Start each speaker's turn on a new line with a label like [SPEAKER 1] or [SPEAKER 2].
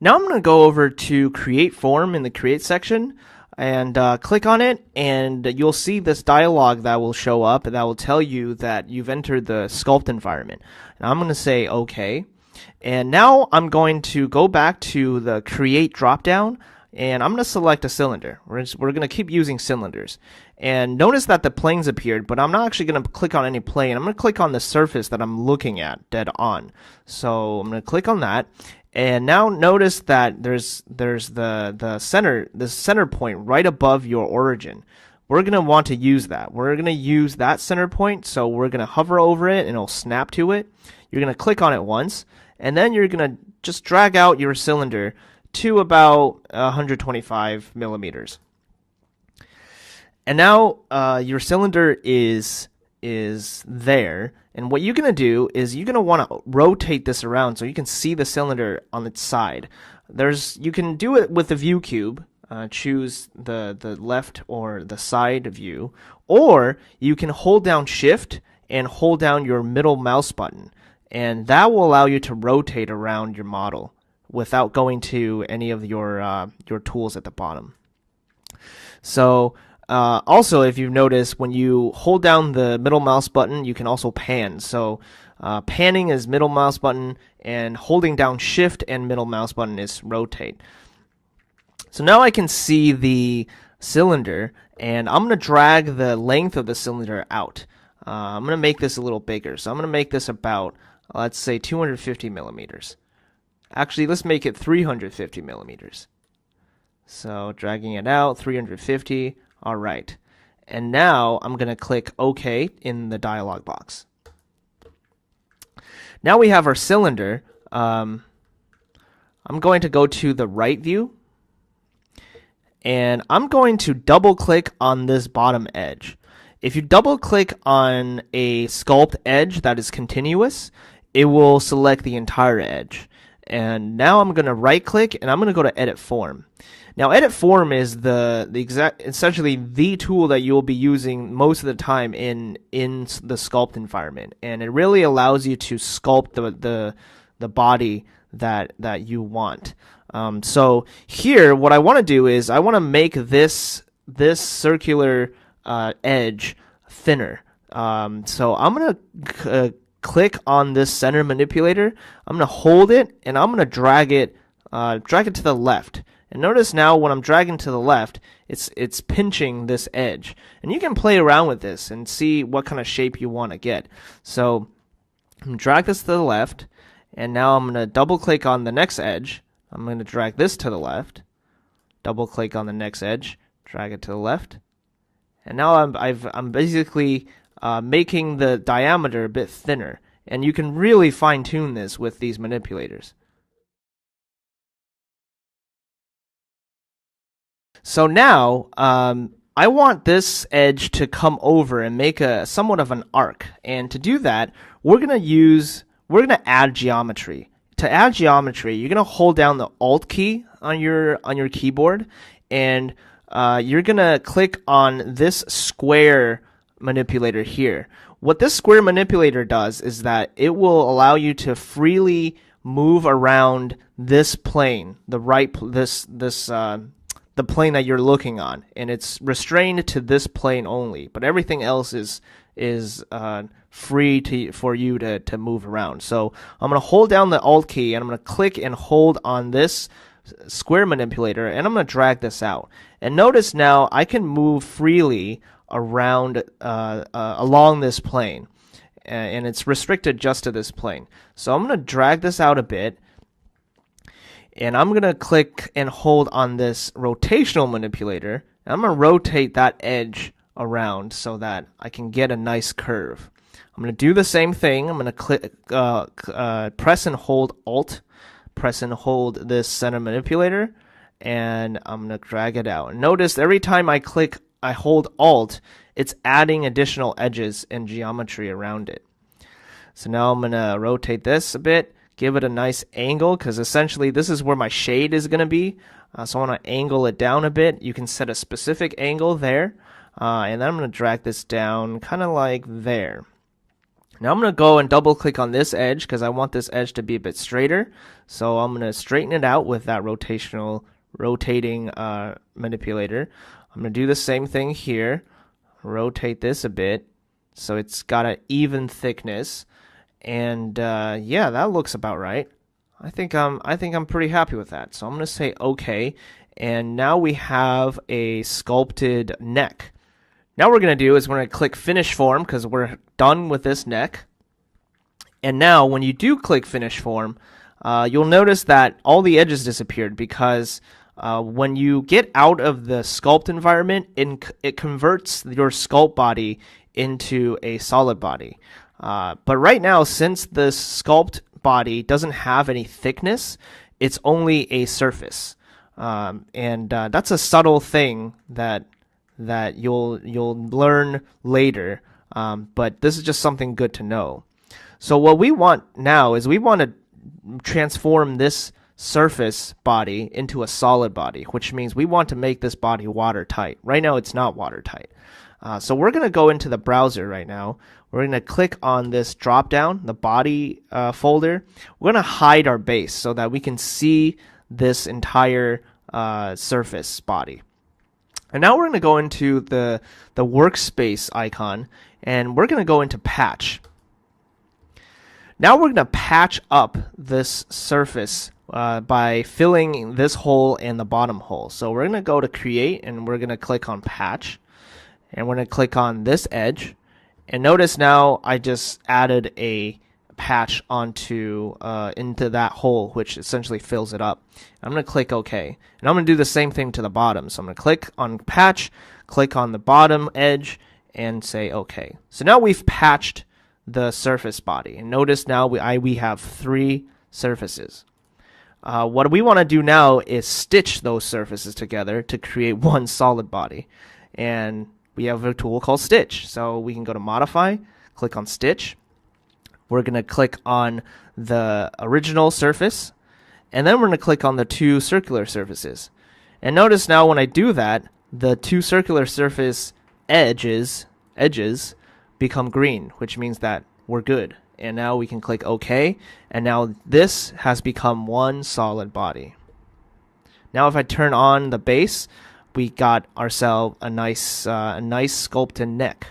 [SPEAKER 1] Now I'm going to go over to Create Form in the Create section and click on it, and you'll see this dialog that will show up that will tell you that you've entered the sculpt environment. And I'm going to say OK. And now I'm going to go back to the Create dropdown, and I'm going to select a cylinder. We're going to keep using cylinders. And notice that the planes appeared, but I'm not actually going to click on any plane. I'm going to click on the surface that I'm looking at dead on. So I'm going to click on that. And now notice that there's the center point right above your origin. We're going to want to use that. We're going to use that center point, so we're going to hover over it and it'll snap to it. You're going to click on it once, and then you're going to just drag out your cylinder to about 125 millimeters. And now your cylinder is there, and what you're going to do is you're going to want to rotate this around so you can see the cylinder on its side. You can do it with the view cube. Choose the left or the side view, or you can hold down Shift and hold down your middle mouse button, and that will allow you to rotate around your model without going to any of your tools at the bottom. So also, if you've noticed, when you hold down the middle mouse button, you can also pan. So panning is middle mouse button, and holding down Shift and middle mouse button is rotate. So now I can see the cylinder, and I'm going to drag the length of the cylinder out. I'm going to make this a little bigger. So I'm going to make this about, let's say, 250 millimeters. Actually, let's make it 350 millimeters. So dragging it out, 350. All right. And now I'm going to click OK in the dialog box. Now we have our cylinder. I'm going to go to the right view, and I'm going to double click on this bottom edge. If you double click on a sculpt edge that is continuous, it will select the entire edge. And now I'm going to right click, and I'm going to go to Edit Form. Now, Edit Form is essentially the tool that you'll be using most of the time in the sculpt environment, and it really allows you to sculpt the body that you want. So here, what I want to do is I want to make this circular edge thinner. So I'm going to click on this center manipulator. I'm going to hold it, and I'm going to drag it to the left. And notice now when I'm dragging to the left, it's pinching this edge. And you can play around with this and see what kind of shape you want to get. So I'm going to drag this to the left, and now I'm going to double click on the next edge. I'm going to drag this to the left, double click on the next edge, drag it to the left. And now I'm basically making the diameter a bit thinner. And you can really fine tune this with these manipulators. So now, I want this edge to come over and make somewhat of an arc. And to do that, we're gonna add geometry. To add geometry, you're gonna hold down the Alt key on your keyboard, and you're gonna click on this square manipulator here. What this square manipulator does is that it will allow you to freely move around this plane, the plane that you're looking on, and it's restrained to this plane only, but everything else is free for you to move around. So I'm going to hold down the Alt key, and I'm going to click and hold on this square manipulator, and I'm going to drag this out. And notice now I can move freely around along this plane, and it's restricted just to this plane. So I'm going to drag this out a bit, and I'm going to click and hold on this rotational manipulator, and I'm going to rotate that edge around so that I can get a nice curve. I'm going to do the same thing. I'm going to click, press and hold Alt, press and hold this center manipulator, and I'm going to drag it out. Notice every time I hold Alt, it's adding additional edges and geometry around it. So now I'm going to rotate this a bit, give it a nice angle, because essentially this is where my shade is going to be. So I want to angle it down a bit. You can set a specific angle there, and then I'm going to drag this down kind of like there. Now I'm going to go and double click on this edge because I want this edge to be a bit straighter. So I'm going to straighten it out with that rotating manipulator. I'm going to do the same thing here. Rotate this a bit so it's got an even thickness. And yeah, that looks about right. I think I'm pretty happy with that. So I'm going to say OK. And now we have a sculpted neck. Now what we're going to do is we're going to click Finish Form because we're done with this neck. And now when you do click Finish Form, you'll notice that all the edges disappeared because when you get out of the sculpt environment, it converts your sculpt body into a solid body. But right now, since the sculpt body doesn't have any thickness, it's only a surface. And that's a subtle thing that you'll learn later, but this is just something good to know. So what we want now is we want to transform this surface body into a solid body, which means we want to make this body watertight. Right now it's not watertight. So we're going to go into the browser right now. We're going to click on this drop down, the body folder. We're going to hide our base so that we can see this entire surface body. And now we're going to go into the workspace icon, and we're going to go into patch. Now we're going to patch up this surface by filling this hole and the bottom hole. So we're going to go to create, and we're going to click on patch, and we're going to click on this edge. And notice now I just added a patch onto into that hole, which essentially fills it up. I'm going to click OK, and I'm going to do the same thing to the bottom. So I'm going to click on patch, click on the bottom edge, and say OK. So now we've patched the surface body, and notice now we have 3 surfaces. What we want to do now is stitch those surfaces together to create one solid body, and we have a tool called Stitch. So we can go to Modify, click on Stitch. We're going to click on the original surface, and then we're going to click on the 2 circular surfaces. And notice now when I do that, the 2 circular surface edges become green, which means that we're good. And now we can click OK, and now this has become one solid body. Now if I turn on the base, we got ourselves a nice sculpted neck.